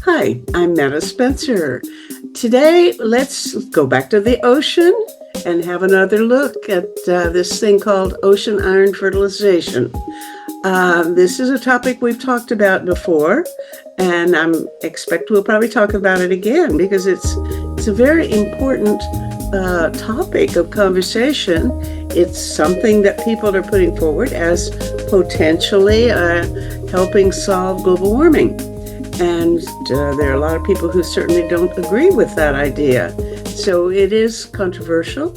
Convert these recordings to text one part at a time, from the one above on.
Hi, I'm Meta Spencer. Today, let's go back to the ocean and have another look at this thing called ocean iron fertilization. This is a topic we've talked about before, and I expect we'll probably talk about it again because it's a very important topic of conversation. It's something that people are putting forward as potentially helping solve global warming. And there are a lot of people who certainly don't agree with that idea. So it is controversial.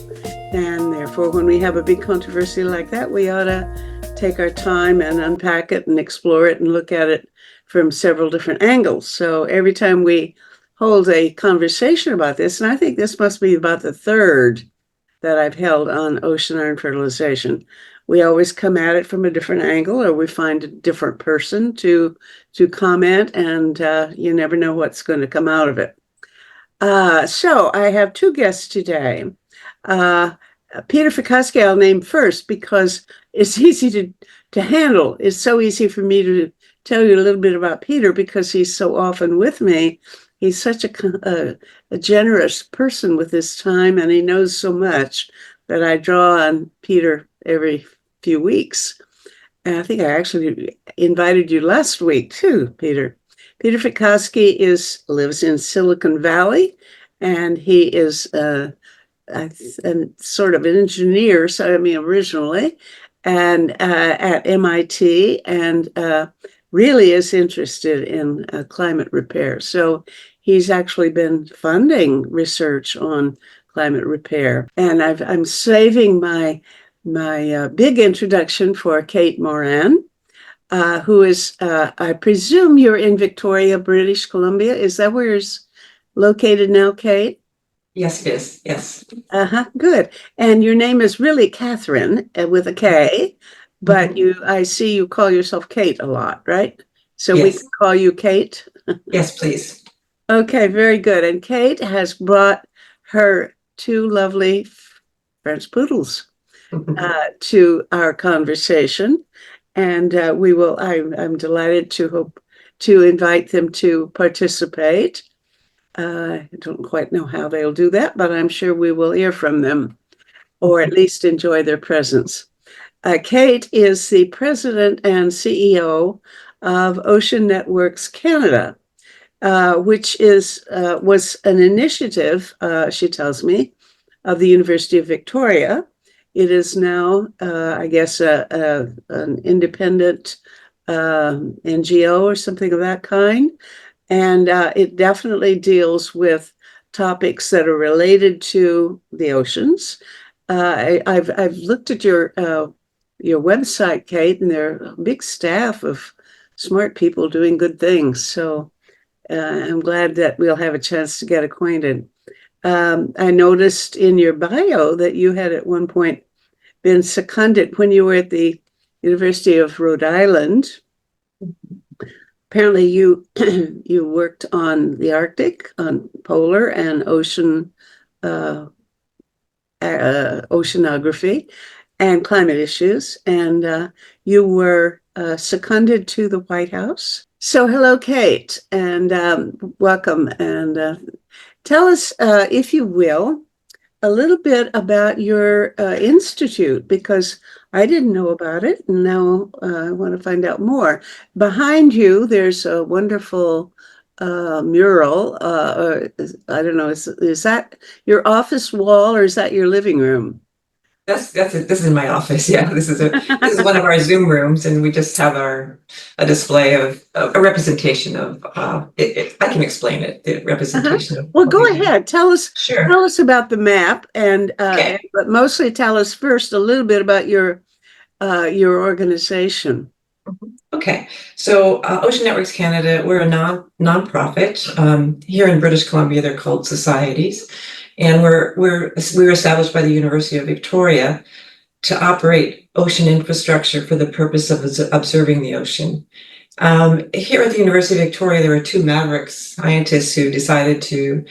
And therefore, when we have a big controversy like that, we ought to take our time and unpack it and explore it and look at it from several different angles. So every time we hold a conversation about this, and I think this must be about the third that I've held on ocean iron fertilization, we always come at it from a different angle, or we find a different person to comment, and you never know what's going to come out of it. So I have two guests today. Peter Fikovsky I'll name first because it's easy to handle. It's so easy for me to tell you a little bit about Peter because he's so often with me. He's such a generous person with his time, and he knows so much that I draw on Peter every few weeks. And I think I actually invited you last week too, Peter. Peter Fikovsky lives in Silicon Valley, and he is sort of an engineer, so I mean originally, and at MIT, and really is interested in climate repair. So he's actually been funding research on climate repair. And I'm saving my big introduction for Kate Moran, who is, I presume you're in Victoria, British Columbia. Is that where you're located now, Kate? Yes, it is. Yes. Good. And your name is really Catherine with a K, but I see you call yourself Kate a lot, right? So we Yes. can call you Kate. Yes, please. Okay, very good. And Kate has brought her two lovely French poodles to our conversation, and I'm delighted to invite them to participate. I don't quite know how they'll do that, but I'm sure we will hear from them, or at least enjoy their presence. Kate is the president and CEO of Ocean Networks Canada, which was an initiative, she tells me, of the University of Victoria. It is now, I guess, an independent NGO or something of that kind. And it definitely deals with topics that are related to the oceans. I've looked at your website, Kate, and there are a big staff of smart people doing good things. So I'm glad that we'll have a chance to get acquainted. I noticed in your bio that you had at one point been seconded when you were at the University of Rhode Island. Apparently you you worked on the Arctic, on polar and oceanography and climate issues, and you were seconded to the White House. So hello, Kate, and welcome. And tell us, if you will, a little bit about your institute, because I didn't know about it, and now I want to find out more. Behind you, there's a wonderful mural. I don't know, is that your office wall or is that your living room? This is my office. Yeah, this is one of our Zoom rooms, and we just have a display of a representation of. I can explain it. The representation of. Well, go ahead. Tell us. Sure. Tell us about the map, and Okay. but mostly tell us first a little bit about your organization. Okay, so Ocean Networks Canada, we're a nonprofit. Here in British Columbia, they're called societies, and we were established by the University of Victoria to operate ocean infrastructure for the purpose of observing the ocean. Here at the University of Victoria, there were two maverick scientists who decided to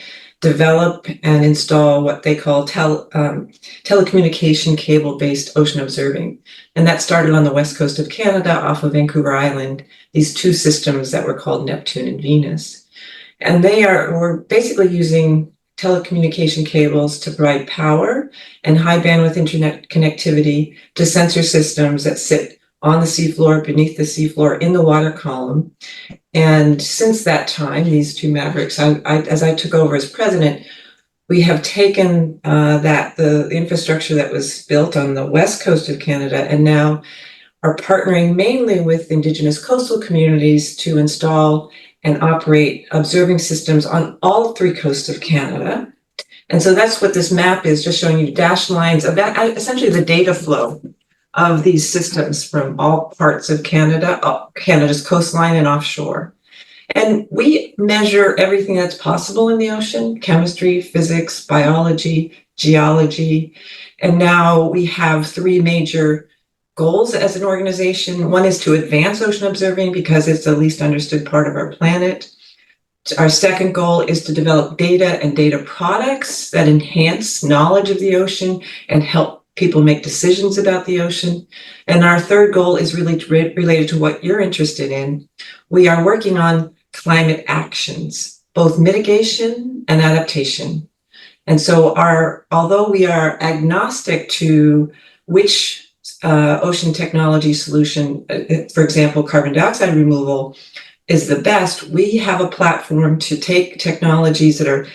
develop and install what they call telecommunication cable-based ocean observing. And that started on the west coast of Canada off of Vancouver Island, these two systems that were called Neptune and Venus. And we're basically using telecommunication cables to provide power and high bandwidth internet connectivity to sensor systems that sit on the seafloor, beneath the seafloor, in the water column. And since that time, these two Mavericks, as I took over as president, we have taken the infrastructure that was built on the west coast of Canada and now are partnering mainly with Indigenous coastal communities to install and operate observing systems on all three coasts of Canada. And so that's what this map is, just showing you dashed lines of that, essentially the data flow of these systems from all parts of Canada, Canada's coastline and offshore. And we measure everything that's possible in the ocean: chemistry, physics, biology, geology. And now we have three major goals as an organization. One is to advance ocean observing because it's the least understood part of our planet. Our second goal is to develop data and data products that enhance knowledge of the ocean and help people make decisions about the ocean. And our third goal is really related to what you're interested in. We are working on climate actions, both mitigation and adaptation. And so although we are agnostic to which ocean technology solution, for example, carbon dioxide removal, is the best, we have a platform to take technologies that are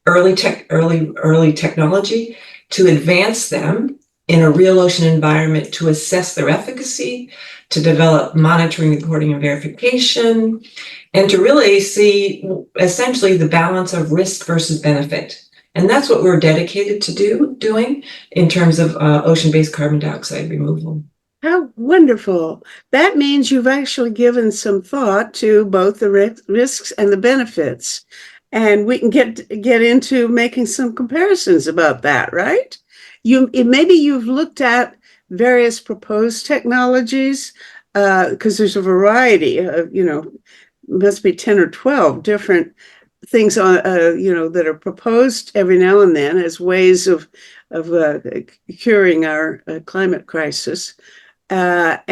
early technology, to advance them in a real ocean environment, to assess their efficacy, to develop monitoring, reporting, and verification, and to really see essentially the balance of risk versus benefit. And that's what we're dedicated to doing in terms of ocean-based carbon dioxide removal. How wonderful. That means you've actually given some thought to both the risks and the benefits. And we can get into making some comparisons about that, right? Maybe you've looked at various proposed technologies, because there's a variety of, must be 10 or 12 different things on, that are proposed every now and then as ways of curing our climate crisis. But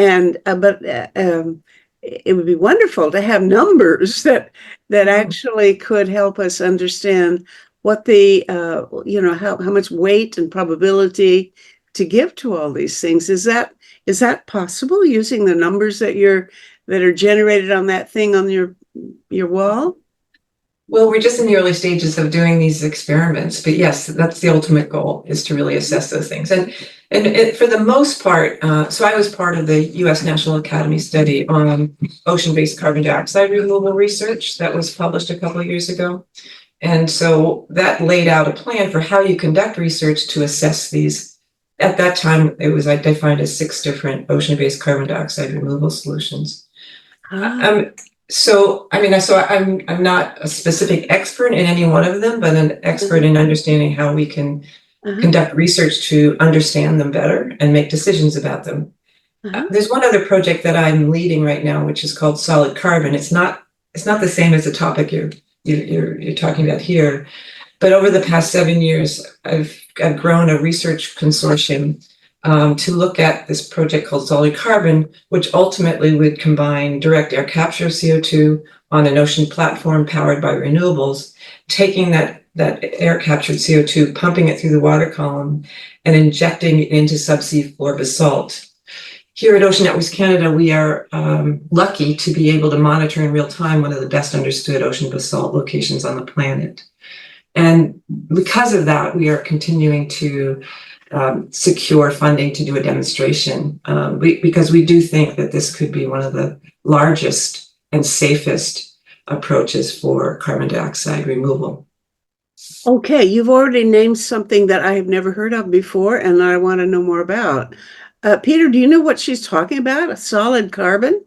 it would be wonderful to have numbers that actually could help us understand what the how much weight and probability to give to all these things. Is that possible using the numbers that are generated on that thing on your wall? Well, we're just in the early stages of doing these experiments, but yes, that's the ultimate goal, is to really assess those things. And for the most part, so I was part of the U.S. National Academy study on ocean-based carbon dioxide removal research that was published a couple of years ago. And so that laid out a plan for how you conduct research to assess these. At that time, it was defined as 6 different ocean-based carbon dioxide removal solutions. So I'm not a specific expert in any one of them, but an expert in understanding how we can conduct research to understand them better and make decisions about them. There's one other project that I'm leading right now, which is called Solid Carbon. It's not the same as the topic you're talking about here, but over the past 7 years, I've grown a research consortium to look at this project called Solid Carbon, which ultimately would combine direct air capture of CO2 on an ocean platform powered by renewables, taking that air captured CO2, pumping it through the water column, and injecting it into subsea floor basalt. Here at Ocean Networks Canada, we are lucky to be able to monitor in real time one of the best understood ocean basalt locations on the planet. And because of that, we are continuing to secure funding to do a demonstration, because we do think that this could be one of the largest and safest approaches for carbon dioxide removal. Okay, you've already named something that I have never heard of before, and I want to know more about. Peter, do you know what she's talking about? A solid carbon?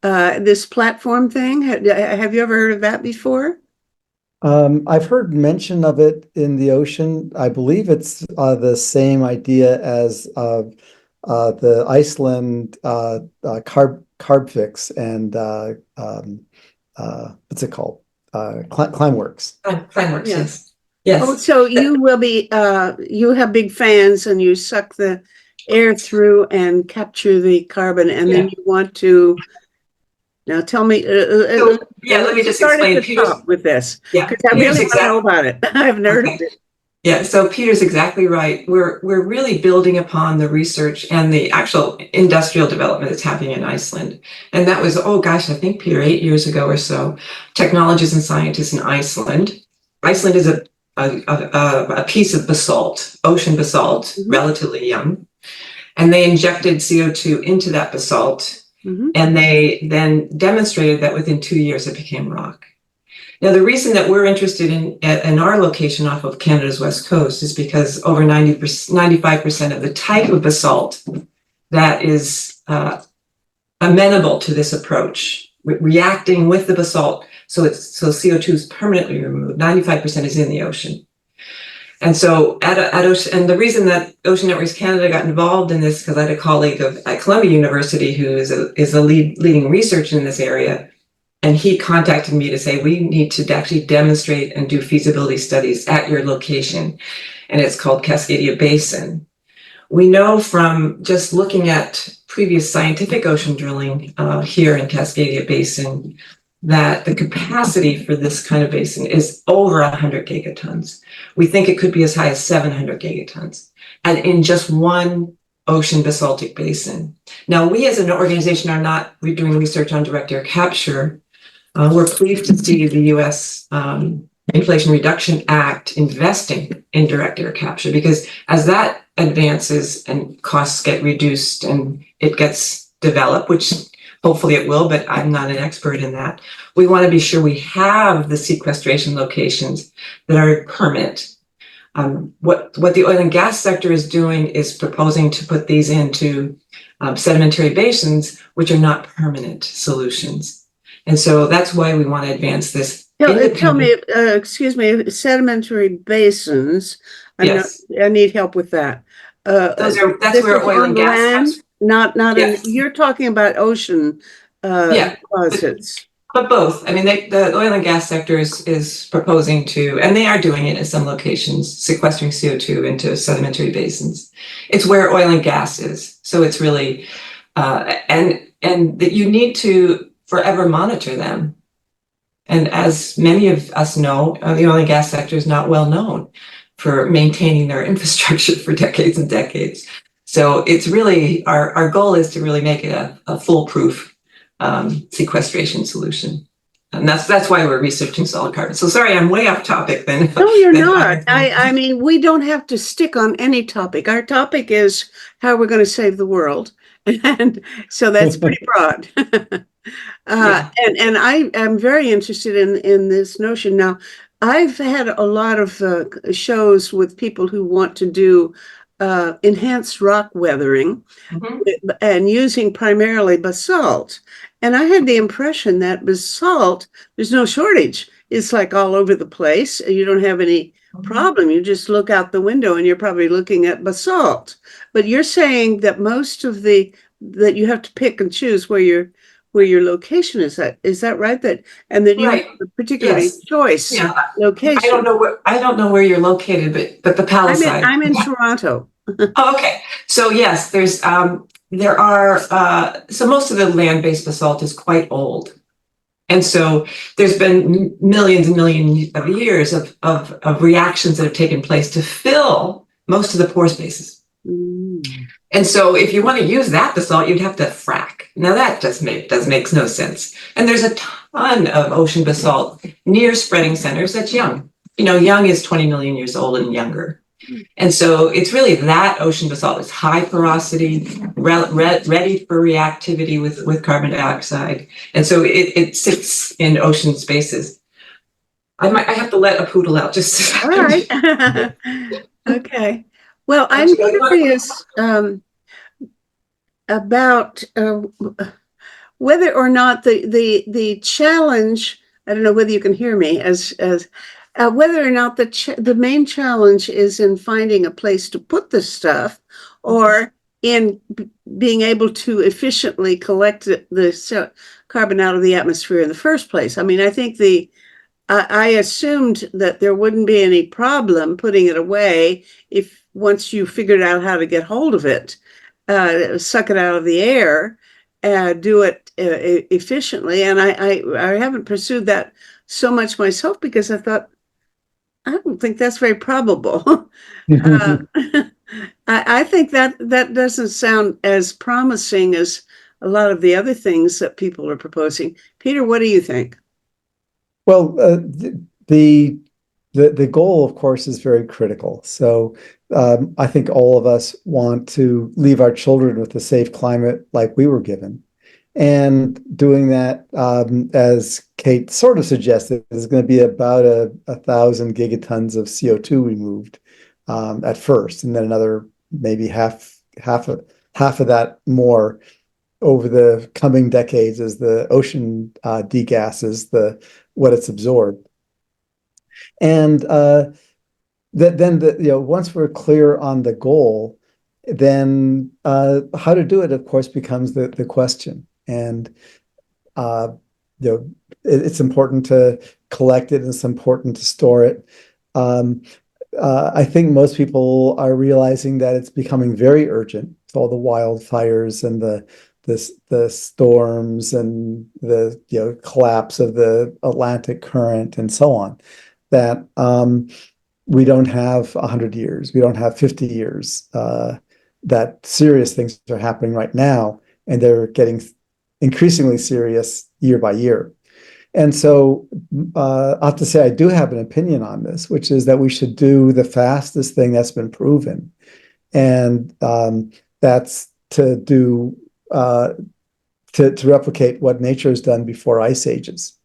This platform thing? Have you ever heard of that before? I've heard mention of it in the ocean. I believe it's the same idea as the Iceland Carbfix and what's it called? Climeworks. Climeworks, Yeah. yes. Yes. Oh, so you will be, you have big fans and you suck the air through and capture the carbon, and then you want to Now tell me. Yeah, let me just start explain. at the top with this, Yeah, because I really want to know about it. I've never heard of it. Yeah, so Peter's exactly right. We're really building upon the research and the actual industrial development that's happening in Iceland. And that was, oh gosh, I think Peter, 8 years ago or so, technologists and scientists in Iceland. Iceland is a piece of basalt, ocean basalt, relatively young. And they injected CO2 into that basalt. And they then demonstrated that within 2 years it became rock. Now, the reason that we're interested in our location off of Canada's west coast is because over 95% of the type of basalt that is amenable to this approach, reacting with the basalt, so CO2 is permanently removed. 95% is in the ocean. And so and the reason that Ocean Networks Canada got involved in this, because I had a colleague at Columbia University who is a leading researcher in this area. And he contacted me to say, we need to actually demonstrate and do feasibility studies at your location. And it's called Cascadia Basin. We know from just looking at previous scientific ocean drilling here in Cascadia Basin that the capacity for this kind of basin is over 100 gigatons. We think it could be as high as 700 gigatons. And in just one ocean basaltic basin. Now, we as an organization are not doing research on direct air capture. We're pleased to see the U.S. Inflation Reduction Act investing in direct air capture, because as that advances and costs get reduced and it gets developed, which hopefully it will, but I'm not an expert in that, we want to be sure we have the sequestration locations that are permanent. What the oil and gas sector is doing is proposing to put these into sedimentary basins, which are not permanent solutions. And so that's why we want to advance this. Tell me, excuse me, sedimentary basins. Yes. I need help with that. That's where oil and gas. Not Yes. You're talking about ocean deposits. But both. I mean, the oil and gas sector is proposing to, and they are doing it in some locations, sequestering CO2 into sedimentary basins. It's where oil and gas is. So it's really, and that you need to forever monitor them. And as many of us know, the oil and gas sector is not well known for maintaining their infrastructure for decades and decades. So it's really, our goal is to really make it a foolproof sequestration solution. And that's why we're researching solid carbon. So sorry, I'm way off topic then. No, you're not. I mean, we don't have to stick on any topic. Our topic is how we're going to save the world. And so that's pretty broad. And I am very interested in this notion. Now, I've had a lot of shows with people who want to do enhanced rock weathering and using primarily basalt. And I had the impression that basalt, there's no shortage. It's like all over the place. You don't have any problem. You just look out the window and you're probably looking at basalt. But you're saying that most of that you have to pick and choose where your location is at. Is that right? That you have a particular choice location. I don't know where you're located, but the Palisade. I'm in Toronto. Oh, okay. So yes, there are so most of the land-based basalt is quite old. And so there's been millions and millions of years of reactions that have taken place to fill most of the pore spaces. And so if you want to use that basalt, you'd have to frack. Now that makes no sense. And there's a ton of ocean basalt near spreading centers that's young. Young is 20 million years old and younger. And so it's really that ocean basalt is high porosity, ready for reactivity with carbon dioxide. And so it sits in ocean spaces. I have to let a poodle out just a second. All right. Okay. Well, I'm curious about whether or not the challenge, I don't know whether you can hear me, as whether or not the main challenge is in finding a place to put the stuff, or in being able to efficiently collect the carbon out of the atmosphere in the first place. I mean, I think I assumed that there wouldn't be any problem putting it away once you figured out how to get hold of it, suck it out of the air. do it efficiently. And I haven't pursued that so much myself because I thought, I don't think that's very probable. I think that doesn't sound as promising as a lot of the other things that people are proposing. Peter, what do you think? Well, the goal, of course, is very critical. So I think all of us want to leave our children with a safe climate like we were given. And doing that, as Kate sort of suggested, is going to be about 1,000 gigatons of CO2 removed at first, and then another maybe half of that more over the coming decades as the ocean degasses what it's absorbed. And once we're clear on the goal, then how to do it, of course, becomes the question. And it's important to collect it, and it's important to store it. I think most people are realizing that it's becoming very urgent. All the wildfires and the storms and the collapse of the Atlantic current and so on, that we don't have 100 years, we don't have 50 years, that serious things are happening right now, and they're getting increasingly serious year by year. And so I have to say I do have an opinion on this, which is that we should do the fastest thing that's been proven. And that's to do to replicate what nature has done before ice ages,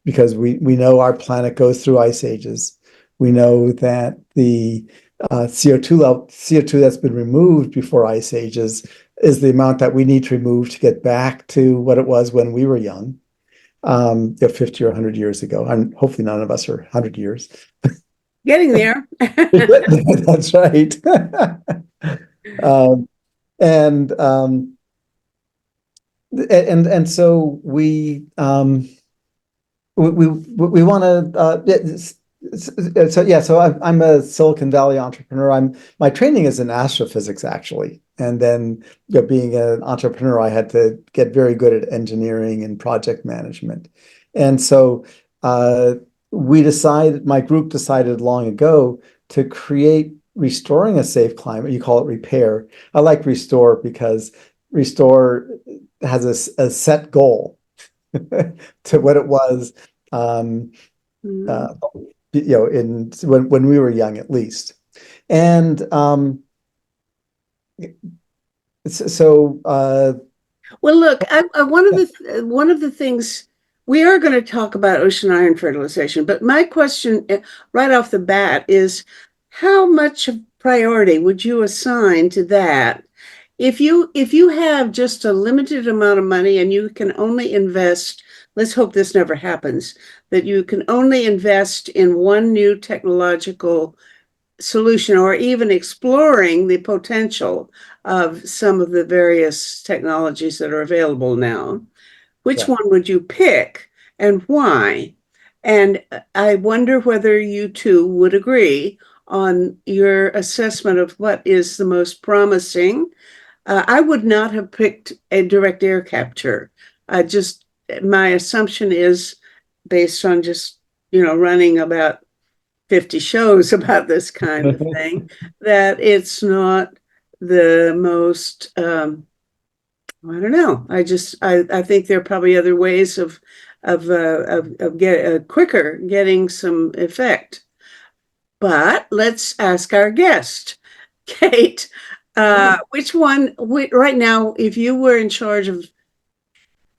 because we know our planet goes through ice ages. We know that the CO2 that's been removed before ice ages is the amount that we need to remove to get back to what it was when we were young, 50 or 100 years ago. And hopefully none of us are 100 years. Getting there. That's right. And so we want to. So I'm a Silicon Valley entrepreneur. My training is in astrophysics, actually, and then being an entrepreneur, I had to get very good at engineering and project management. And so my group decided long ago to create Restoring a Safe Climate. You call it repair. I like restore because restore has a set goal to what it was. When we were young, at least. And well, look, one of the things we are going to talk about ocean iron fertilization, but my question right off the bat is, how much priority would you assign to that? If you have just a limited amount of money and you can only invest, let's hope this never happens, that you can only invest in one new technological solution, or even exploring the potential of some of the various technologies that are available now, which one would you pick and why? And I wonder whether you two would agree on your assessment of what is the most promising. I would not have picked a direct air capture. My assumption is, based on just running about 50 shows about this kind of thing, that it's not the most I don't know. I think there are probably other ways of quicker getting some effect. But let's ask our guest, Kate. Which one right now, if you were in charge of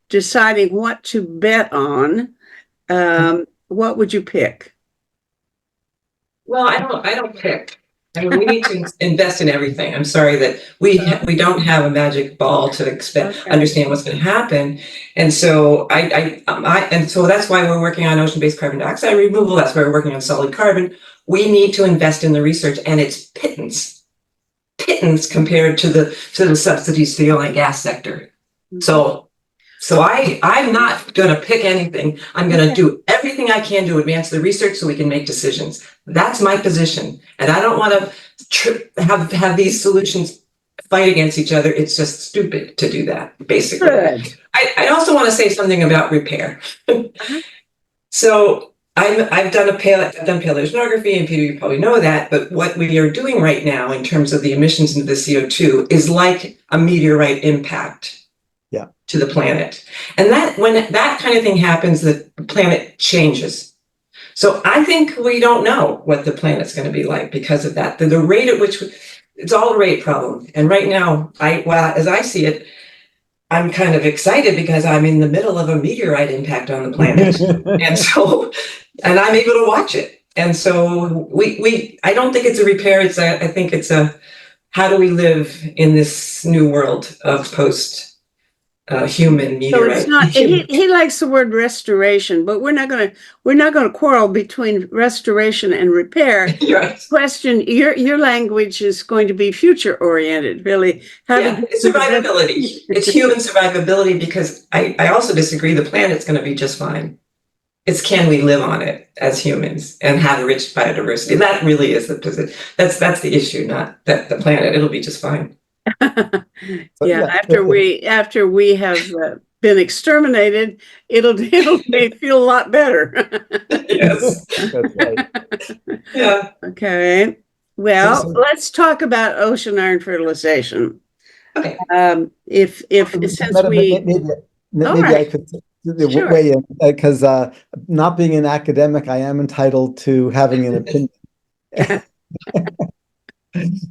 deciding what to bet on, what would you pick? Well, I don't pick. I mean, we need to invest in everything. I'm sorry that we don't have a magic ball to understand what's going to happen, and so so that's why we're working on ocean-based carbon dioxide removal. That's why we're working on solid carbon. We need to invest in the research, and it's pittance compared to the subsidies to the oil and gas sector. So I'm not going to pick anything. I'm going to do everything I can to advance the research so we can make decisions. That's my position. And I don't want to have these solutions fight against each other. It's just stupid to do that, basically. Good. I also want to say something about repair. So I've done paleoceanography, and Peter, you probably know that, but what we are doing right now in terms of the emissions into the CO2 is like a meteorite impact to the planet. And that when that kind of thing happens, the planet changes. So I think we don't know what the planet's going to be like because of that. The rate at which it's all a rate problem. And right now, as I see it, I'm kind of excited because I'm in the middle of a meteorite impact on the planet. And I'm able to watch it. And so I don't think it's a repair. I think it's how do we live in this new world of post human So meteorite? it's not, he likes the word restoration, but we're not gonna quarrel between restoration and repair. Right. Question, your language is going to be future oriented, really. It's survivability. It's human survivability, because I also disagree the planet's going to be just fine. It's can we live on it as humans and have a rich biodiversity? That really is that's the issue, not that the planet. It'll be just fine. Yeah, after we have been exterminated, it'll feel a lot better. Yes. That's right. Yeah. Okay. Well, let's talk about ocean iron fertilization. Okay. Since we Maybe I could Sure. weigh in, because not being an academic, I am entitled to having an opinion.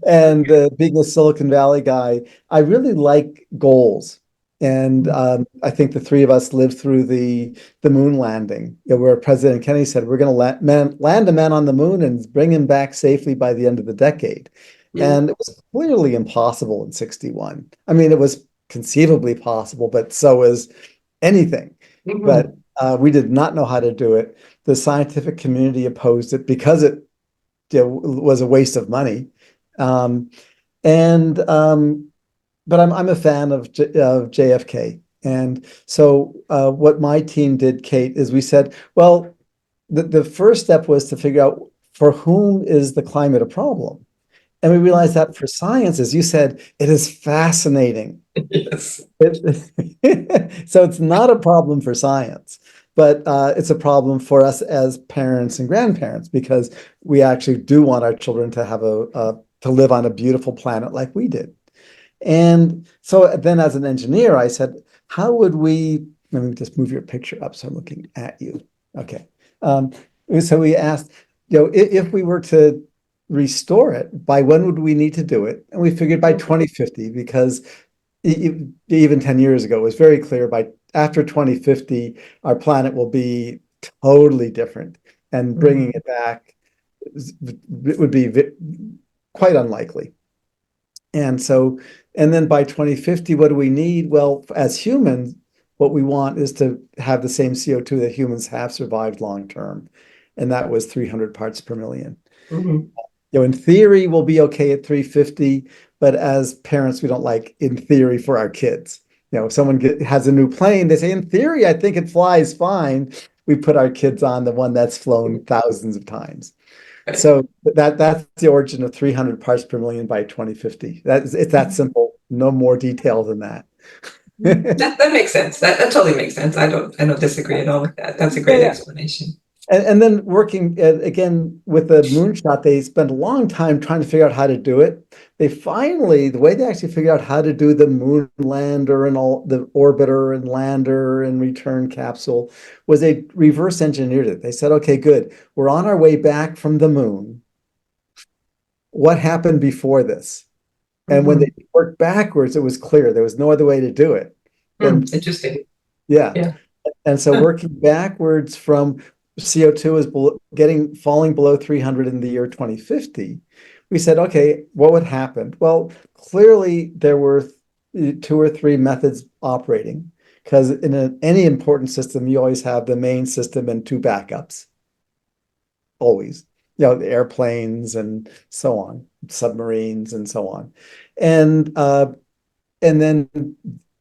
And being a Silicon Valley guy, I really like goals. And I think the three of us lived through the moon landing, where President Kennedy said, we're going to land a man on the moon and bring him back safely by the end of the decade. And it was clearly impossible in 61. I mean, it was conceivably possible, but so was anything. But we did not know how to do it. The scientific community opposed it because it was a waste of money. But I'm a fan of JFK. And so what my team did, Kate, is we said, well, the first step was to figure out for whom is the climate a problem. And we realized that for science, as you said, it is fascinating. Yes. So it's not a problem for science, but it's a problem for us as parents and grandparents, because we actually do want our children to have to live on a beautiful planet like we did. And so then as an engineer, I said, how would we, let me just move your picture up so I'm looking at you. Okay. So we asked, if we were to restore it, by when would we need to do it? And we figured by 2050, because even 10 years ago, it was very clear after 2050, our planet will be totally different, and bringing it back would be quite unlikely. And then by 2050, what do we need? Well, as humans, what we want is to have the same CO2 that humans have survived long term. And that was 300 parts per million. In theory, we'll be okay at 350, but as parents, we don't like in theory for our kids. If someone has a new plane, they say, in theory, I think it flies fine. We put our kids on the one that's flown thousands of times. So that's the origin of 300 parts per million by 2050. It's that simple. No more detail than that. That makes sense. That totally makes sense. I don't disagree at all with that. That's a great explanation. And then working again with the moonshot, they spent a long time trying to figure out how to do it. The way they actually figured out how to do the moon lander and all the orbiter and lander and return capsule was they reverse engineered it. They said, okay, good. We're on our way back from the moon. What happened before this? And when they worked backwards, it was clear there was no other way to do it. Interesting. Yeah. And so working backwards from CO2 is falling below 300 in the year 2050. We said, okay, what would happen? Well, clearly there were 2 or 3 methods operating, because in any important system, you always have the main system and 2 backups. Always, the airplanes and so on, submarines and so on. And then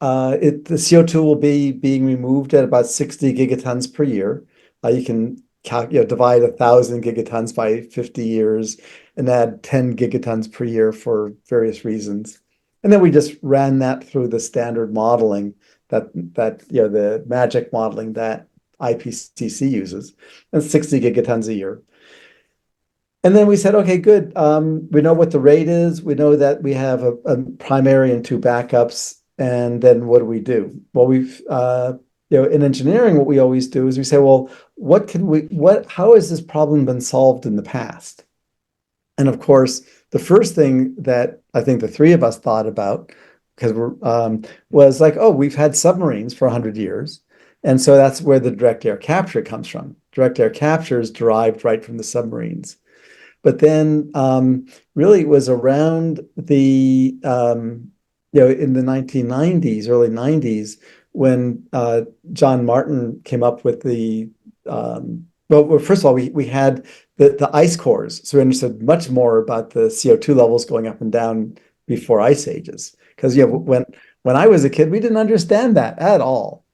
the CO2 will be being removed at about 60 gigatons per year. You can divide 1,000 gigatons by 50 years and add 10 gigatons per year for various reasons. And then we just ran that through the standard modeling that the magic modeling that IPCC uses, and 60 gigatons a year. And then we said, okay, good. We know what the rate is. We know that we have a primary and two backups. And then what do we do? Well, in engineering, what we always do is we say, well, how has this problem been solved in the past? And of course, the first thing that I think the three of us thought about, because was like, oh, we've had submarines for 100 years. And so that's where the direct air capture comes from. Direct air capture is derived right from the submarines. But then really it was around in the 1990s, early 90s, when John Martin came up with well, first of all, we had the ice cores. So we understood much more about the CO2 levels going up and down before ice ages. Because when I was a kid, we didn't understand that at all.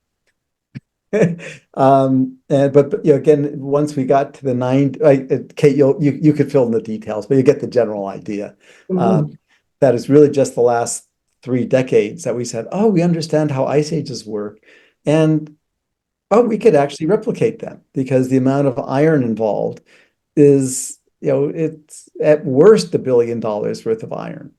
But again, once we got to the Kate, you could fill in the details, but you get the general idea. That is really just the last 3 decades that we said, oh, we understand how ice ages work, and we could actually replicate them because the amount of iron involved is, it's at worst $1 billion worth of iron,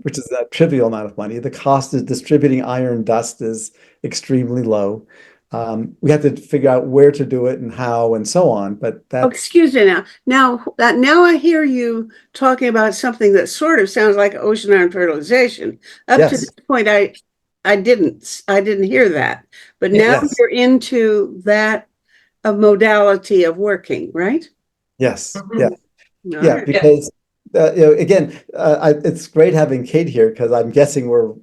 which is a trivial amount of money. The cost of distributing iron dust is extremely low. We have to figure out where to do it and how and so on. But excuse me now. Now I hear you talking about something that sort of sounds like ocean iron fertilization. Up to this point, I didn't hear that. But now you're into that modality of working, right? Yes. Mhm. Yeah. Because again, it's great having Kate here because I'm guessing we're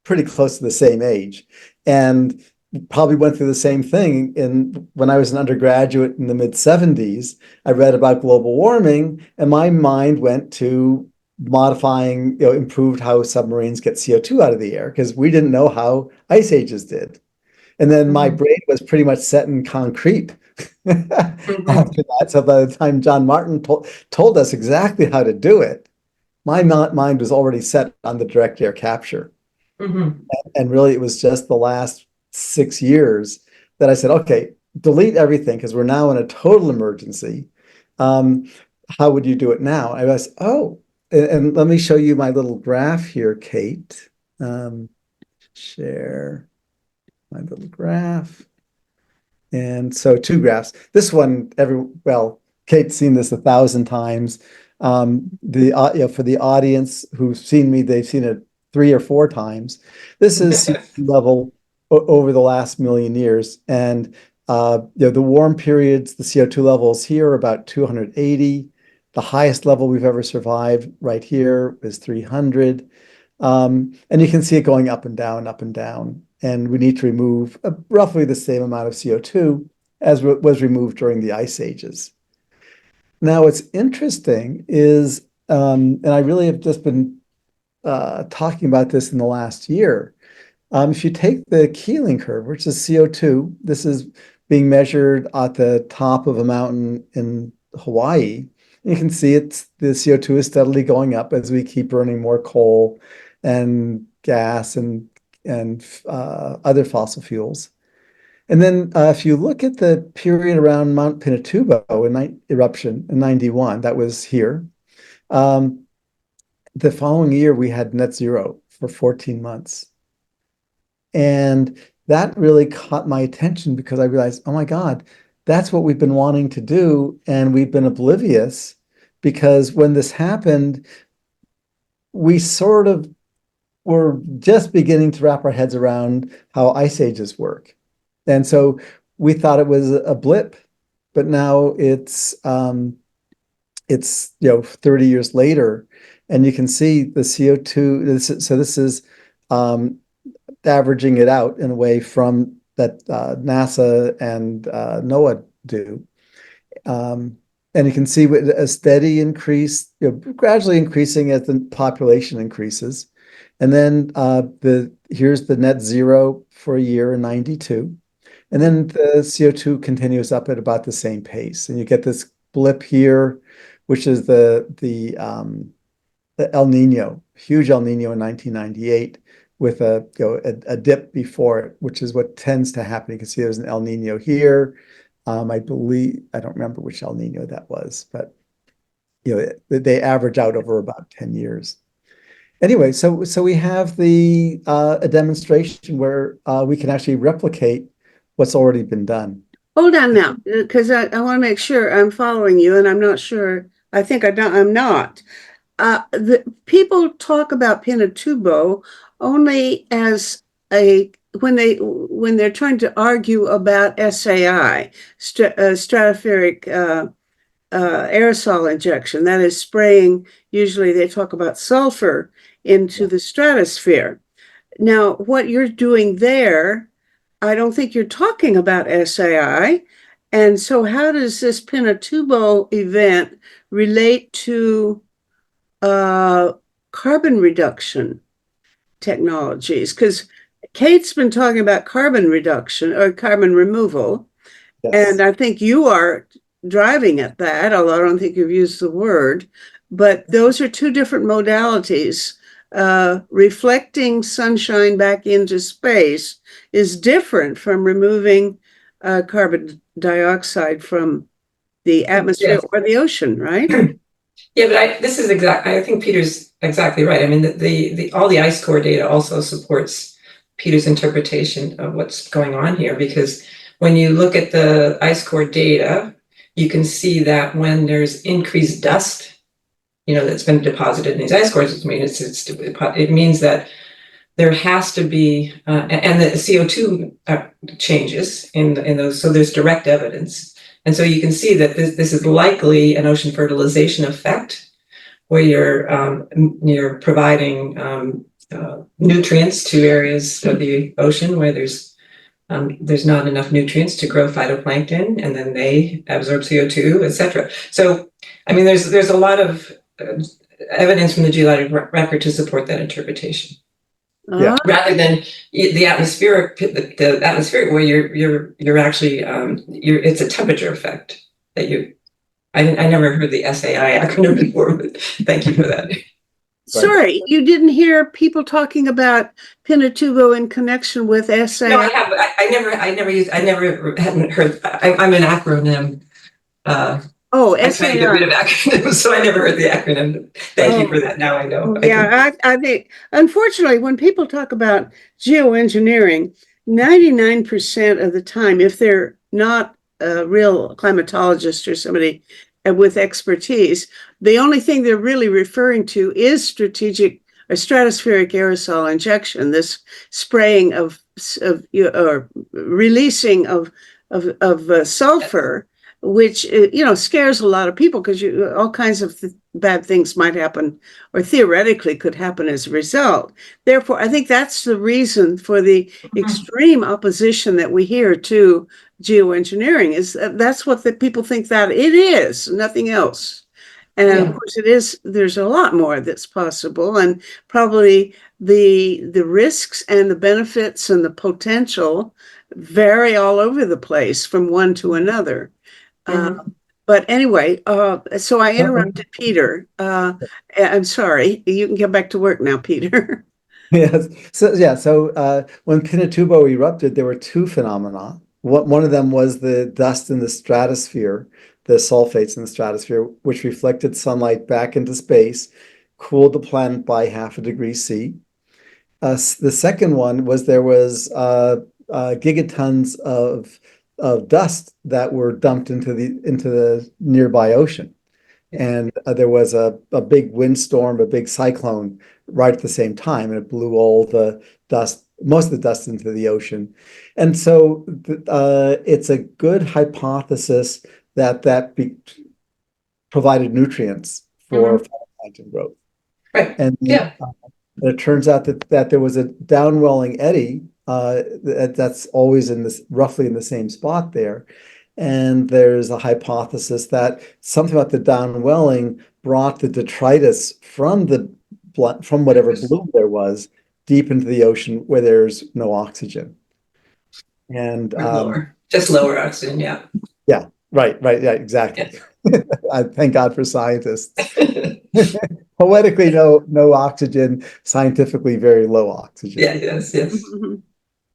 pretty close to the same age, and probably went through the same thing when I was an undergraduate in the mid-70s. I read about global warming, and my mind went to modifying, improved how submarines get CO2 out of the air because we didn't know how ice ages did. And then my brain was pretty much set in concrete after that. So by the time John Martin told us exactly how to do it, my mind was already set on the direct air capture. And really, it was just the last 6 years that I said, okay, delete everything because we're now in a total emergency. How would you do it now? I was, and let me show you my little graph here, Kate. Share my little graph. And so 2 graphs. This one, Kate's seen this 1,000 times. For the audience who's seen me, they've seen it 3 or 4 times. This is sea level over the last million years. And the warm periods, the CO2 levels here are about 280. The highest level we've ever survived right here is 300. And you can see it going up and down, up and down. And we need to remove roughly the same amount of CO2 as was removed during the ice ages. Now, what's interesting is, and I really have just been talking about this in the last year, if you take the Keeling curve, which is CO2, this is being measured at the top of a mountain in Hawaii. You can see the CO2 is steadily going up as we keep burning more coal and gas and other fossil fuels. And then if you look at the period around Mount Pinatubo eruption in 91, that was here. The following year, we had net zero for 14 months. And that really caught my attention because I realized, oh my God, that's what we've been wanting to do. And we've been oblivious because when this happened, we sort of were just beginning to wrap our heads around how ice ages work. And so we thought it was a blip, but now it's 30 years later, and you can see the CO2. So this is averaging it out in a way from that NASA and NOAA do. And you can see a steady increase, gradually increasing as the population increases. And then here's the net zero for a year in 92. And then the CO2 continues up at about the same pace. And you get this blip here, which is the El Nino, huge El Nino in 1998 with a dip before it, which is what tends to happen. You can see there's an El Nino here. I believe, I don't remember which El Nino that was, but they average out over about 10 years. Anyway, so we have a demonstration where we can actually replicate what's already been done. Hold on now, because I want to make sure I'm following you, and I'm not sure. I think I'm not. The people talk about Pinatubo only as when they're trying to argue about SAI, stratospheric aerosol injection. That is spraying. Usually, they talk about sulfur into the stratosphere. Now, what you're doing there, I don't think you're talking about SAI. And so, how does this Pinatubo event relate to carbon reduction technologies? Because Kate's been talking about carbon reduction or carbon removal, and I think you are driving at that, although I don't think you've used the word. But those are two different modalities. Reflecting sunshine back into space is different from removing carbon dioxide from the atmosphere or the ocean, right? Yeah, but I think Peter's exactly right. I mean, all the ice core data also supports Peter's interpretation of what's going on here, because when you look at the ice core data, you can see that when there's increased dust, that's been deposited in these ice cores, it means that there has to be, and the CO2 changes in those, so there's direct evidence. And so you can see that this is likely an ocean fertilization effect, where you're providing nutrients to areas of the ocean where there's not enough nutrients to grow phytoplankton, and then they absorb CO2, etc. So, I mean, there's a lot of evidence from the geologic record to support that interpretation. Yeah. Rather than the atmospheric where you're actually it's a temperature effect that I never heard the SAI acronym before, but thank you for that. Sorry, you didn't hear people talking about Pinatubo in connection with SAI? No, I have. I never hadn't heard. I'm an acronym. I'm trying to get rid of acronyms, so I never heard the acronym. Thank you for that. Now I know. Yeah, I think, unfortunately, when people talk about geoengineering, 99% of the time, if they're not a real climatologist or somebody with expertise, the only thing they're really referring to is strategic or stratospheric aerosol injection, this spraying of or releasing of sulfur, which scares a lot of people, because all kinds of bad things might happen, or theoretically could happen as a result. Therefore, I think that's the reason for the extreme opposition that we hear to geoengineering, is that's what the people think that it is, nothing else. And of course it is. There's a lot more that's possible, and probably the risks and the benefits and the potential vary all over the place from one to another. But anyway, so I interrupted Peter. I'm sorry. You can get back to work now, Peter. Yes. So when Pinatubo erupted, there were two phenomena. One of them was the dust in the stratosphere, the sulfates in the stratosphere, which reflected sunlight back into space, cooled the planet by 0.5 degrees C. The second one was there was gigatons of dust that were dumped into the nearby ocean, and there was a big windstorm, a big cyclone right at the same time, and it blew all the dust, most of the dust, into the ocean. And so it's a good hypothesis that provided nutrients for phytoplankton growth. Right. And it turns out that there was a downwelling eddy that's always roughly in the same spot there. And there's a hypothesis that something about the downwelling brought the detritus from whatever bloom there was deep into the ocean, where there's no oxygen. And just lower oxygen, yeah. Yeah, right, yeah, exactly. I thank God for scientists. Poetically, no oxygen. Scientifically, very low oxygen. Yeah, yes. Mhm.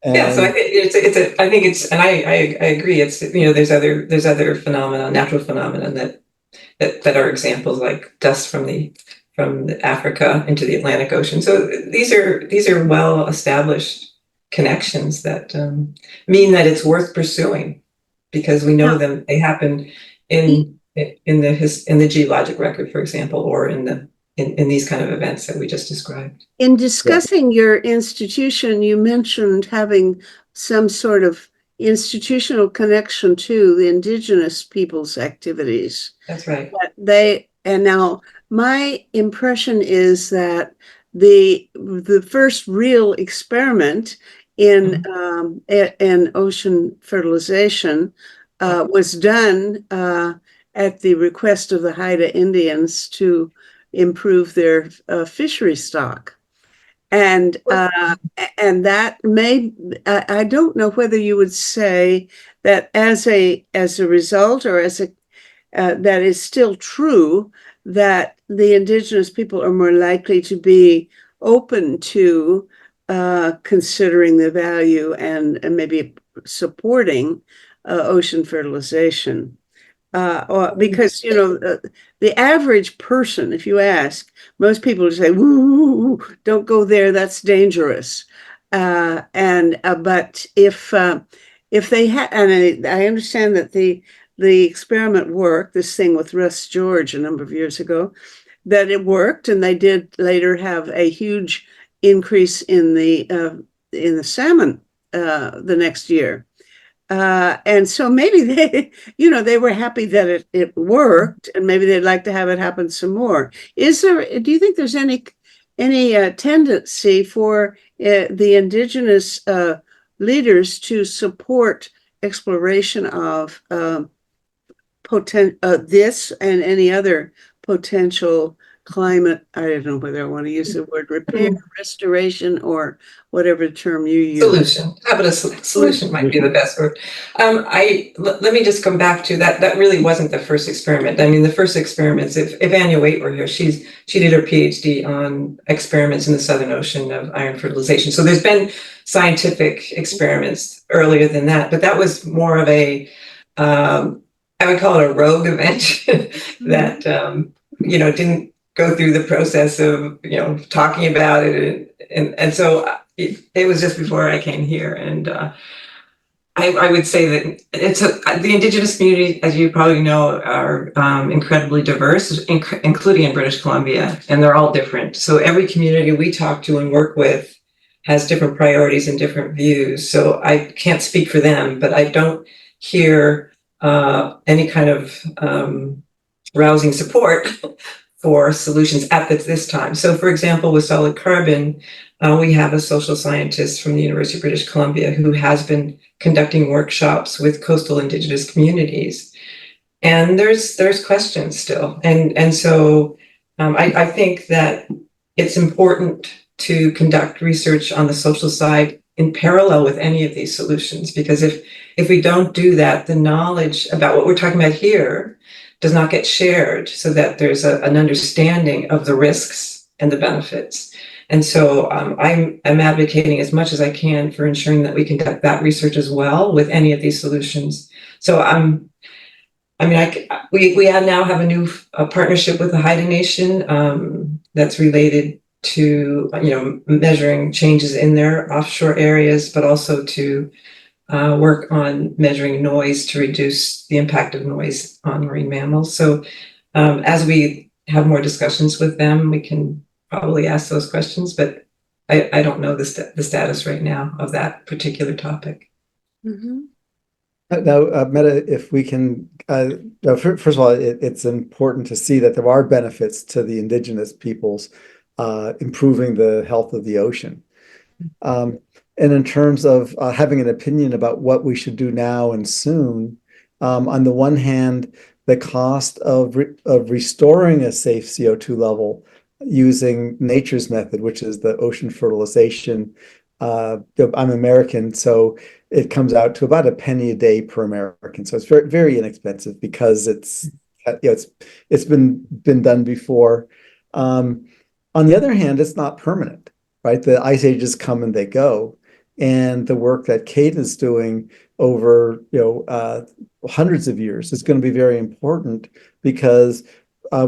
Yeah, so I And think I think it's, and I agree. It's, there's other phenomena, natural phenomena that are examples, like dust from the Africa into the Atlantic Ocean. So these are well established connections that mean that it's worth pursuing, because we know Now, them. They happen i- in the geologic record, for example, or in these kind of events that we just described. in yeah, discussing your institution, you mentioned having some sort of institutional connection to the indigenous people's activities. That's right. And now my impression is that the first real experiment Mhm. in ocean fertilization was done at the request of the Haida Indians to improve their fishery stock. And and that may I don't know whether you would say that as a result, or as a that is still true, that the indigenous people are more likely to be open to considering the value and maybe supporting ocean fertilization. Or because the average person, if you ask, most people would say, "Woo, don't go there. That's dangerous." And But if they had, and I understand that the experiment worked, this thing with Russ George a number of years ago, that it worked, and they did later have a huge increase in the salmon the next year. And so maybe they were happy that it worked, and maybe they'd like to have it happen some more. Do you think there's any tendency for the indigenous leaders to support exploration of this and any other potential climate? I don't know whether I want to use the word repair, restoration, or whatever term you use. Solution. How about solution might be the best word. Let me just come back to that. That really wasn't the first experiment. I mean, the first experiments, if Anya Waite were here, she did her PhD on experiments in the Southern Ocean of iron fertilization. So there's been scientific experiments earlier than that, but that was more of I would call it a rogue event that, didn't go through the process of, talking about it. And so it was just before I came here. And I would say that the indigenous community, as you probably know, are incredibly diverse, including in British Columbia, and they're all different. So every community we talk to and work with has different priorities and different views. So I can't speak for them, but I don't hear any kind of rousing support for solutions at this time. So, for example, with solid carbon, we have a social scientist from the University of British Columbia who has been conducting workshops with coastal Indigenous communities, and there's questions still, and so I think that it's important to conduct research on the social side in parallel with any of these solutions, because if we don't do that, the knowledge about what we're talking about here does not get shared, so that there's an understanding of the risks and the benefits. And so I'm advocating as much as I can for ensuring that we conduct that research as well with any of these solutions. So we now have a new partnership with the Haida Nation that's related to measuring changes in their offshore areas, but also to work on measuring noise to reduce the impact of noise on marine mammals. So as we have more discussions with them, we can probably ask those questions, but I don't know the status right now of that particular topic. Mm-hmm. Now, Meta, if we can, first of all, it's important to see that there are benefits to the indigenous peoples improving the health of the ocean. And in terms of having an opinion about what we should do now and soon, on the one hand, the cost of restoring a safe CO2 level using nature's method, which is the ocean fertilization. I'm American, so it comes out to about a penny a day per American. So it's very, very inexpensive because it's it's been done before. On the other hand, it's not permanent, right? The ice ages come and they go, and the work that Kate is doing over hundreds of years is going to be very important because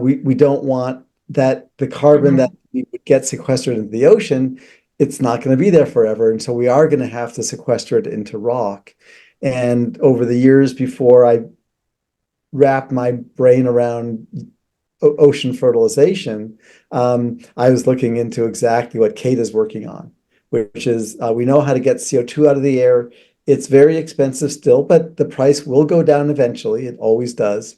we don't want that the carbon that we would get sequestered into the ocean, it's not going to be there forever. And so we are going to have to sequester it into rock. And over the years before I wrapped my brain around ocean fertilization, I was looking into exactly what Kate is working on, which is we know how to get CO2 out of the air. It's very expensive still, but the price will go down eventually. It always does,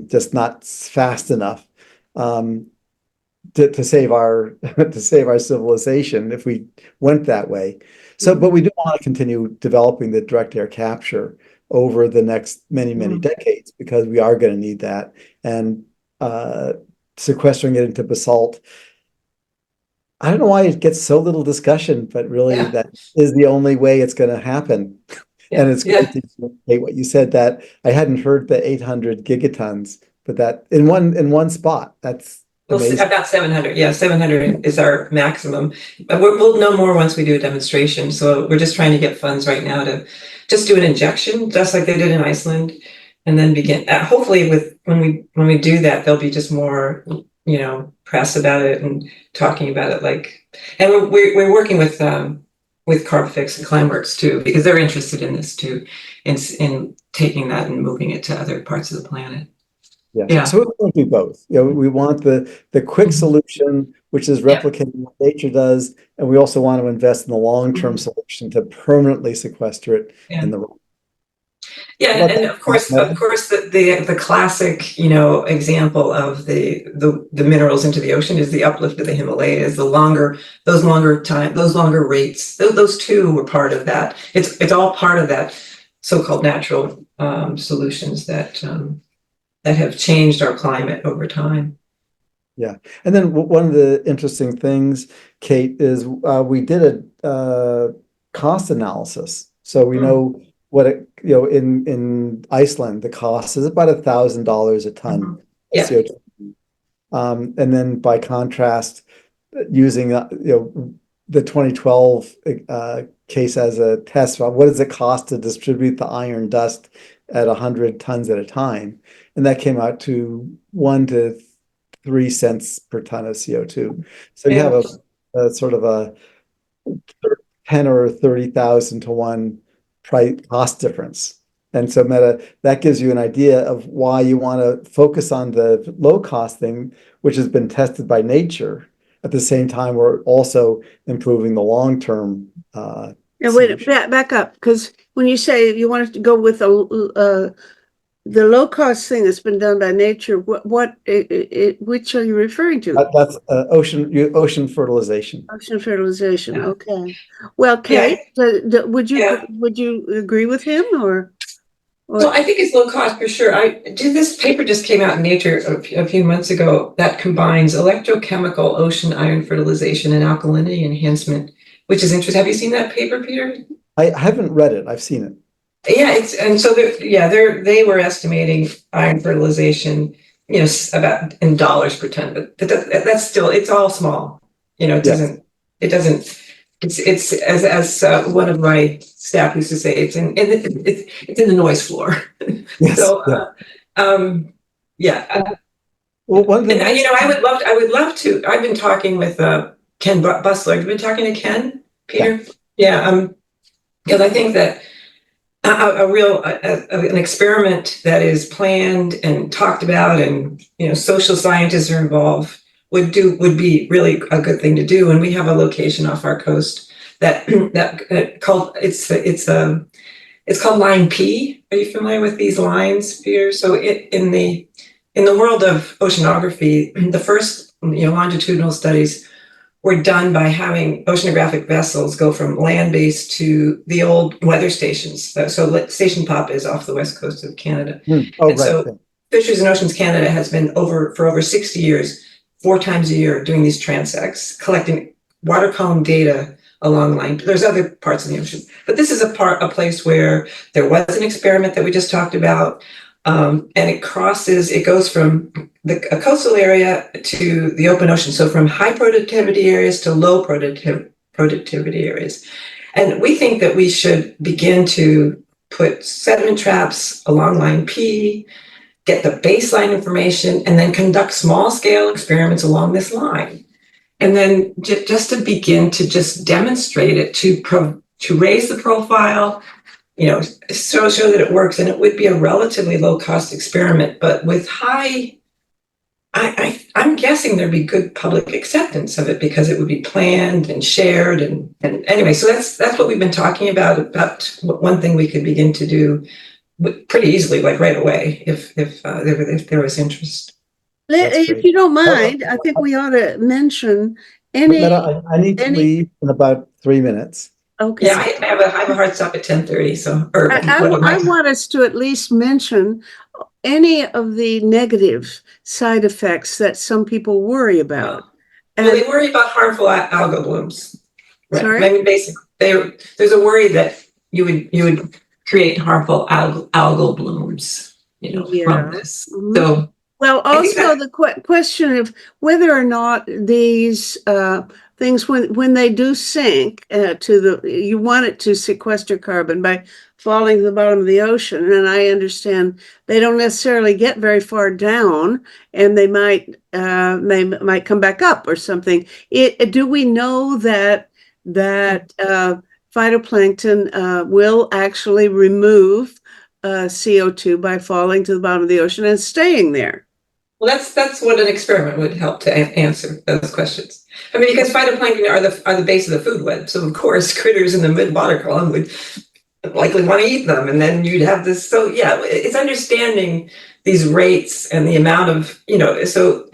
just not fast enough. To save our civilization if we went that way. So, but we do want to continue developing the direct air capture over the next many decades because we are going to need that, and sequestering it into basalt. I don't know why it gets so little discussion, but really that is the only way it's going to happen. And it's great to say what you said, that I hadn't heard the 800 gigatons, but that in one spot, that's amazing. About 700. Yeah, 700 is our maximum. But we'll know more once we do a demonstration. So we're just trying to get funds right now to just do an injection, just like they did in Iceland, and then begin. Hopefully, when we do that, there'll be just more, press about it and talking about it. And we're working with Carbfix and Climeworks too, because they're interested in this too, in taking that and moving it to other parts of the planet. Yeah. So we want to do both. We want the quick solution, which is replicating what nature does, and we also want to invest in the long-term solution to permanently sequester it in the rock. Yeah, and of course, the classic, example of the minerals into the ocean is the uplift of the Himalayas. Those longer rates. Those two were part of that. It's all part of that so-called natural solutions that have changed our climate over time. Yeah, and then one of the interesting things, Kate, is we did a cost analysis, so we know what in Iceland the cost is about $1,000 a ton of CO2, and then by contrast, using the 2012 case as a test, what does it cost to distribute the iron dust at 100 tons at a time? And that came out to 1 to 3 cents per ton of CO2. So you have a sort of a 10 or 30,000 to 1 price cost difference. And so that gives you an idea of why you want to focus on the low cost thing, which has been tested by nature. At the same time, we're also improving the long term. Wait, back up, because when you say you wanted to go with the low cost thing that's been done by nature, which are you referring to? That's ocean fertilization. Ocean fertilization. Okay. Well, Kate, would you agree with him or? Well, I think it's low cost for sure. This paper just came out in Nature a few months ago that combines electrochemical ocean iron fertilization and alkalinity enhancement, which is interesting. Have you seen that paper, Peter? I haven't read it. I've seen it. Yeah, they were estimating iron fertilization, about in dollars per ton, but that's still, it's all small. It's as one of my staff used to say, it's in the noise floor. Yes, so well, one thing, I would love to. I've been talking with Ken Bustler. Have you been talking to Ken, Peter? Yeah. Because I think that an experiment that is planned and talked about, and social scientists are involved, would be really a good thing to do. And we have a location off our coast that it's called Line P. Are you familiar with these lines, Peter? So in the world of oceanography, the first longitudinal studies were done by having oceanographic vessels go from land-based to the old weather stations. So Station Pop is off the west coast of Canada. So Fisheries and Oceans Canada has been for over 60 years, 4 times a year, doing these transects, collecting water column data along line. There's other parts of the ocean, but this is a place where there was an experiment that we just talked about. And it goes from a coastal area to the open ocean. So from high productivity areas to low productivity areas. And we think that we should begin to put sediment traps along line P, get the baseline information, and then conduct small scale experiments along this line. And then just to begin to just demonstrate it, to raise the profile, show that it works. And it would be a relatively low cost experiment, but with high, I'm guessing there'd be good public acceptance of it because it would be planned and shared. And anyway, so that's what we've been talking about one thing we could begin to do pretty easily, like right away, if there was interest. That's If great. you don't mind, I think we ought to mention any, Meta, I need to leave in about 3 minutes. okay. Yeah, I have a hard stop at 10:30, so, or I want us to at least mention any of the negative side effects that some people worry about. Well, they worry about harmful algal blooms. Right. Sorry? I mean, basically, there's a worry that you would create harmful algal blooms, from this. Mhm. So, well, also the question of whether or not these things, when they do sink you want it to sequester carbon by falling to the bottom of the ocean. And I understand they don't necessarily get very far down, and they might come back up or something. Do we know that phytoplankton will actually remove CO2 by falling to the bottom of the ocean and staying there? well, that's what an experiment would help to answer those questions. I mean, because phytoplankton are the base of the food web, so of course critters in the mid-water column would likely want to eat them, and then you'd have this. So yeah, it's understanding these rates and the amount of So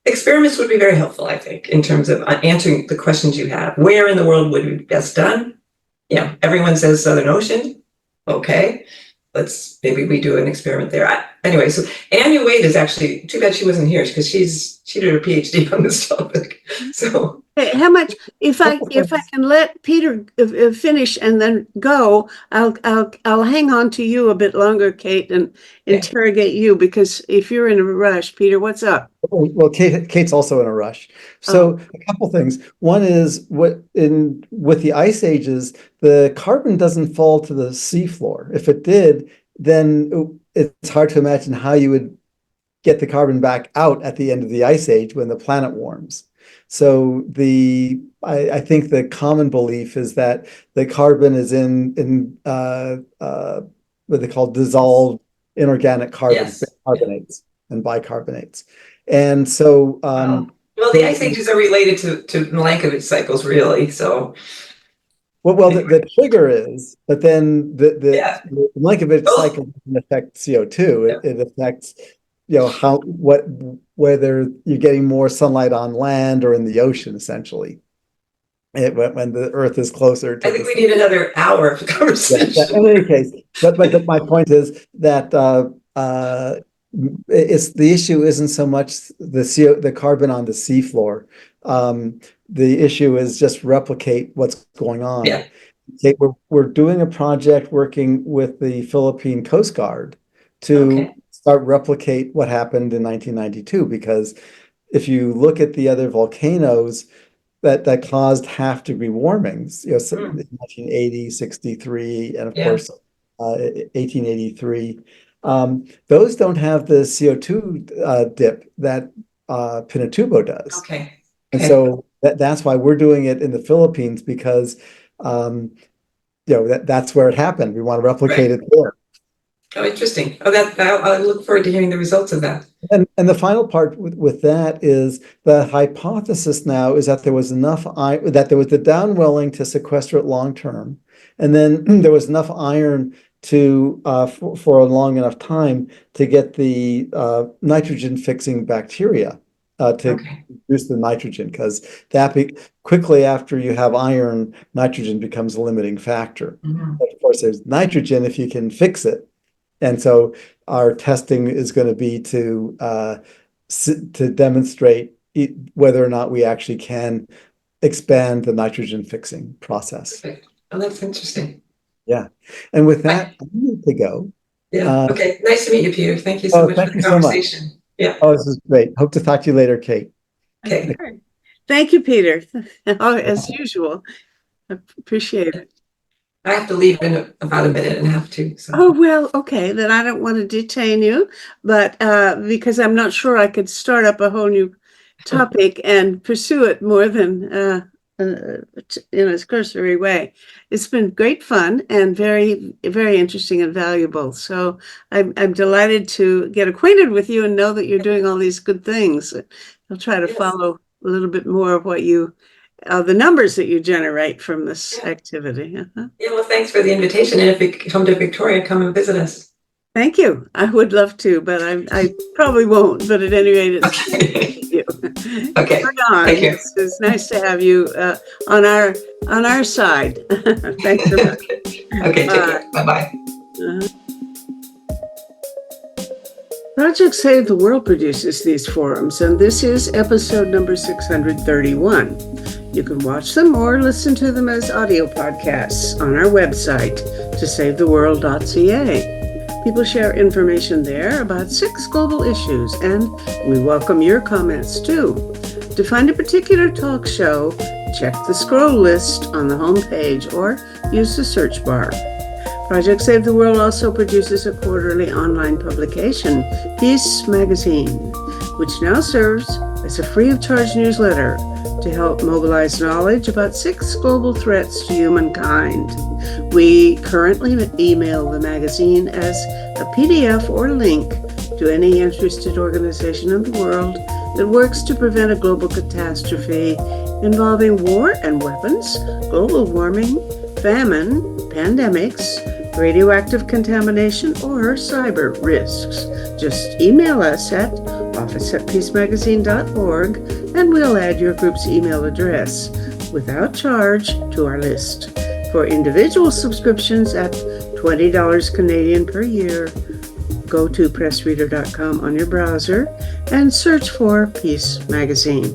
experiments would be very helpful, I think, in terms of answering the questions you have. Where in the world would it be best done? Everyone says Southern Ocean. Okay, maybe we do an experiment there. Anyway, so Anya Wade is actually, too bad she wasn't here because she did her PhD on this topic. So Hey, how much? If I can let Peter finish and then go, I'll hang on to you a bit longer, Kate, and interrogate you, because if you're in a rush, Peter, what's up? Well, Kate's also in a rush. So a couple things. One is with the ice ages, the carbon doesn't fall to the seafloor. If it did, then it's hard to imagine how you would get the carbon back out at the end of the ice age when the planet warms. So I think the common belief is that the carbon is in what they call dissolved inorganic carbon, carbonates and bicarbonates. And so well, the ice ages are related to Milankovitch cycles, really. So well, the trigger is, but then the Milankovitch cycle doesn't affect CO2. It affects whether you're getting more sunlight on land or in the ocean, essentially. When the Earth is closer to I think we need another hour of conversation. In any case, but my point is that it's the issue isn't so much the carbon on the seafloor. The issue is just replicate what's going on. Yeah. Okay, we're doing a project working with the Philippine Coast Guard to start replicate what happened in 1992, because if you look at the other volcanoes that caused half-degree warmings, 1980, 63, and of course 1883, those don't have the CO2 dip that Pinatubo does. And so that's why we're doing it in the Philippines, because that's where it happened. We want to replicate it there. Oh, interesting. I look forward to hearing the results of that. And the final part with that is the hypothesis now is that there was enough that there was the downwelling to sequester it long term, and then there was enough iron to for a long enough time to get the nitrogen fixing bacteria to reduce the nitrogen, because quickly after you have iron, nitrogen becomes a limiting factor. But of course, there's nitrogen if you can fix it. And so our testing is going to be to demonstrate whether or not we actually can expand the nitrogen fixing process. Oh, that's interesting. Yeah. And with that, I need to go. Yeah. Okay. Nice to meet you, Peter. Thank you so much for Thank the you so much. conversation. Yeah. Oh, this is great. Hope to talk to you later, Kate. Okay. Thank you, Peter. As usual. I appreciate it. I have to leave in about a minute and a half too. So. Oh, well, okay, then I don't want to detain you, but because I'm not sure I could start up a whole new topic and pursue it more than in a cursory way. It's been great fun and very, very interesting and valuable. So I'm delighted to get acquainted with you and know that you're doing all these good things. I'll try to Yes. follow a little bit more of what you the numbers that you generate from this Yeah. activity. Yeah, well, thanks for the invitation. And if you come to Victoria, come and visit us. Thank you. I would love to, but I probably won't. But at any rate, it's Okay. you. Okay. Right on. Thank you. It's nice to have you on our side. Thanks so much. Okay, take care. Bye-bye. Project Save the World produces these forums, and this is episode number 631. You can watch them or listen to them as audio podcasts on our website, tosavetheworld.ca. People share information there about 6 global issues, and we welcome your comments too. To find a particular talk show, check the scroll list on the homepage or use the search bar. Project Save the World also produces a quarterly online publication, Peace Magazine, which now serves as a free of charge newsletter to help mobilize knowledge about 6 global threats to humankind. We currently email the magazine as a PDF or link to any interested organization in the world that works to prevent a global catastrophe involving war and weapons, global warming, famine, pandemics, radioactive contamination, or cyber risks. Just email us at office@peacemagazine.org and we'll add your group's email address without charge to our list. For individual subscriptions at $20 Canadian per year, go to pressreader.com on your browser and search for Peace Magazine.